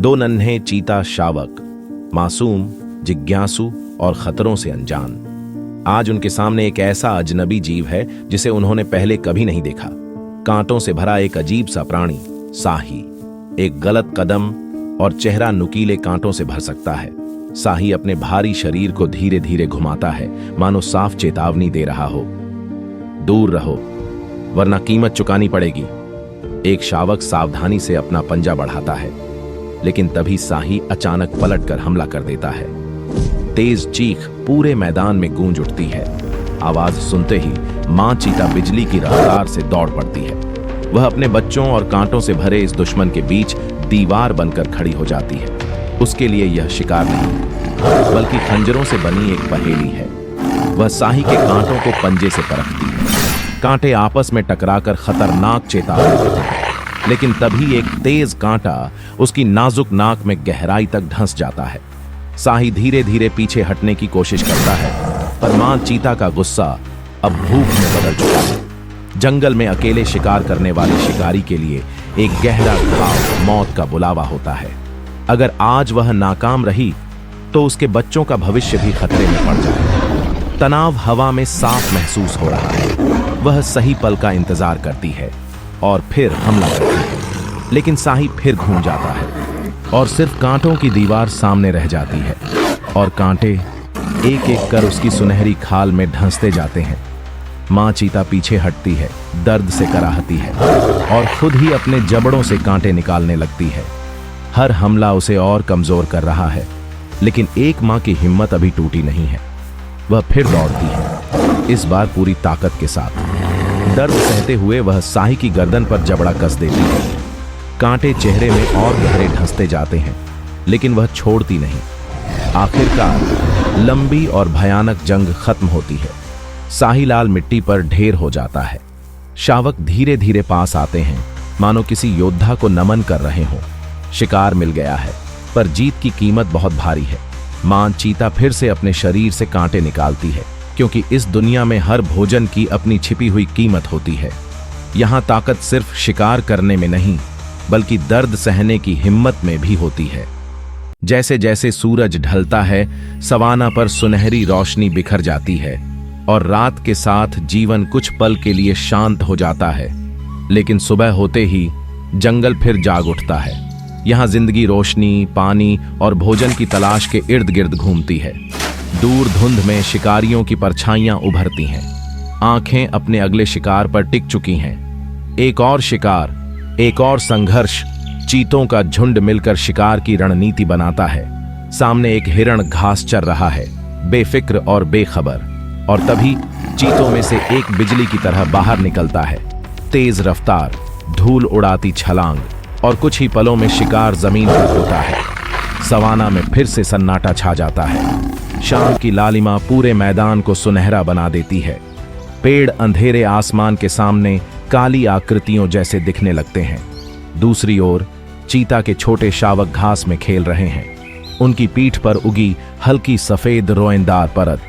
दो नन्हे चीता शावक, मासूम, जिज्ञासु और खतरों से अनजान। आज उनके सामने एक ऐसा अजनबी जीव है जिसे उन्होंने पहले कभी नहीं देखा। कांटों से भरा एक अजीब सा प्राणी, साही। एक गलत कदम और चेहरा नुकीले कांटों से भर सकता है। साही अपने भारी शरीर को धीरे धीरे घुमाता है, मानो साफ चेतावनी दे रहा हो, दूर रहो वरना कीमत चुकानी पड़ेगी। एक शावक सावधानी से अपना पंजा बढ़ाता है, लेकिन तभी साही अचानक पलटकर हमला कर देता है। तेज चीख पूरे मैदान में गूंज उठती है। आवाज सुनते ही मां चीता बिजली की रफ्तार से दौड़ पड़ती है। वह अपने बच्चों और कांटों से भरे इस दुश्मन के बीच दीवार बनकर खड़ी हो जाती है। उसके लिए यह शिकार नहीं, बल्कि खंजरों से बनी एक पहेली है। वह साही के कांटों को पंजे से परखती है। कांटे आपस में टकराकर खतरनाक चेतावनी देते हैं, लेकिन तभी एक तेज कांटा उसकी नाजुक नाक में गहराई तक धंस जाता है। साही धीरे धीरे पीछे हटने की कोशिश करता है, पर मां चीता का गुस्सा अब भूख में बदल चुका है। जंगल में अकेले शिकार करने वाले शिकारी के लिए एक गहरा घाव मौत का बुलावा होता है। अगर आज वह नाकाम रही तो उसके बच्चों का भविष्य भी खतरे में पड़ जाए। तनाव हवा में साफ महसूस हो रहा है। वह सही पल का इंतजार करती है और फिर हमला करती है, लेकिन साही फिर घूम जाता है और सिर्फ कांटों की दीवार सामने रह जाती है और कांटे एक एक कर उसकी सुनहरी खाल में ढंसते जाते हैं। मां चीता पीछे हटती है, दर्द से कराहती है और खुद ही अपने जबड़ों से कांटे निकालने लगती है। हर हमला उसे और कमजोर कर रहा है, लेकिन एक मां की हिम्मत अभी टूटी नहीं है। वह फिर दौड़ती है, इस बार पूरी ताकत के साथ। दर्द सहते हुए वह साही की गर्दन पर जबड़ा कस देती है। कांटे चेहरे में और गहरे ढंसते जाते हैं, लेकिन वह छोड़ती नहीं। आखिरकार लंबी और भयानक जंग खत्म होती है। साहीलाल मिट्टी पर ढेर हो जाता है। शावक धीरे धीरे पास आते हैं, मानो किसी योद्धा को नमन कर रहे हों। शिकार मिल गया है, पर जीत की कीमत बहुत भारी है। मां चीता फिर से अपने शरीर से कांटे निकालती है, क्योंकि इस दुनिया में हर भोजन की अपनी छिपी हुई कीमत होती है। यहां ताकत सिर्फ शिकार करने में नहीं, बल्कि दर्द सहने की हिम्मत में भी होती है। जैसे जैसे सूरज ढलता है, सवाना पर सुनहरी रोशनी बिखर जाती है और रात के साथ जीवन कुछ पल के लिए शांत हो जाता है। लेकिन सुबह होते ही जंगल फिर जाग उठता है। यहाँ जिंदगी रोशनी, पानी और भोजन की तलाश के इर्द गिर्द घूमती है। दूर धुंध में शिकारियों की परछाइयां उभरती हैं। आंखें अपने अगले शिकार पर टिक चुकी हैं। एक और शिकार, एक और संघर्ष। चीतों का झुंड मिलकर शिकार की रणनीति बनाता है। सामने एक हिरण घास चर रहा है, बेफिक्र और बेखबर। और तभी चीतों में से एक बिजली की तरह बाहर निकलता है। तेज रफ्तार, धूल उड़ाती छलांग, और कुछ ही पलों में शिकार जमीन पर होता है। सवाना में फिर से सन्नाटा छा जाता है। शाम की लालिमा पूरे मैदान को सुनहरा बना देती है। पेड़ अंधेरे आसमान के सामने काली आकृतियों जैसे दिखने लगते हैं। दूसरी ओर चीता के छोटे शावक घास में खेल रहे हैं। उनकी पीठ पर उगी हल्की सफेद रोएंदार परत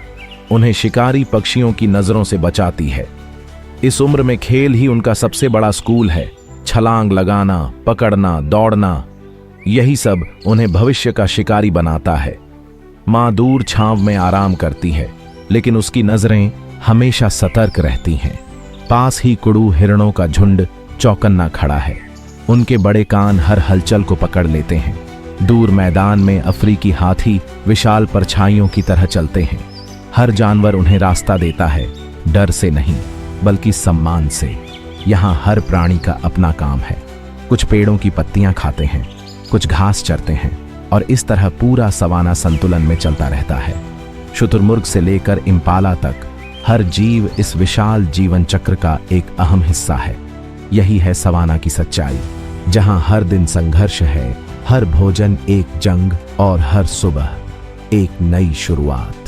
उन्हें शिकारी पक्षियों की नजरों से बचाती है। इस उम्र में खेल ही उनका सबसे बड़ा स्कूल है। छलांग लगाना, पकड़ना, दौड़ना, यही सब उन्हें भविष्य का शिकारी बनाता है। मां दूर छांव में आराम करती है, लेकिन उसकी नजरें हमेशा सतर्क रहती हैं। पास ही कुड़ू हिरणों का झुंड चौकन्ना खड़ा है। उनके बड़े कान हर हलचल को पकड़ लेते हैं। दूर मैदान में अफ्रीकी हाथी विशाल परछाइयों की तरह चलते हैं। हर जानवर उन्हें रास्ता देता है, डर से नहीं बल्कि सम्मान से। यहाँ हर प्राणी का अपना काम है। कुछ पेड़ों की पत्तियां खाते हैं, कुछ घास चरते हैं, और इस तरह पूरा सवाना संतुलन में चलता रहता है। शुतुरमुर्ग से लेकर इम्पाला तक हर जीव इस विशाल जीवन चक्र का एक अहम हिस्सा है। यही है सवाना की सच्चाई, जहां हर दिन संघर्ष है, हर भोजन एक जंग और हर सुबह एक नई शुरुआत।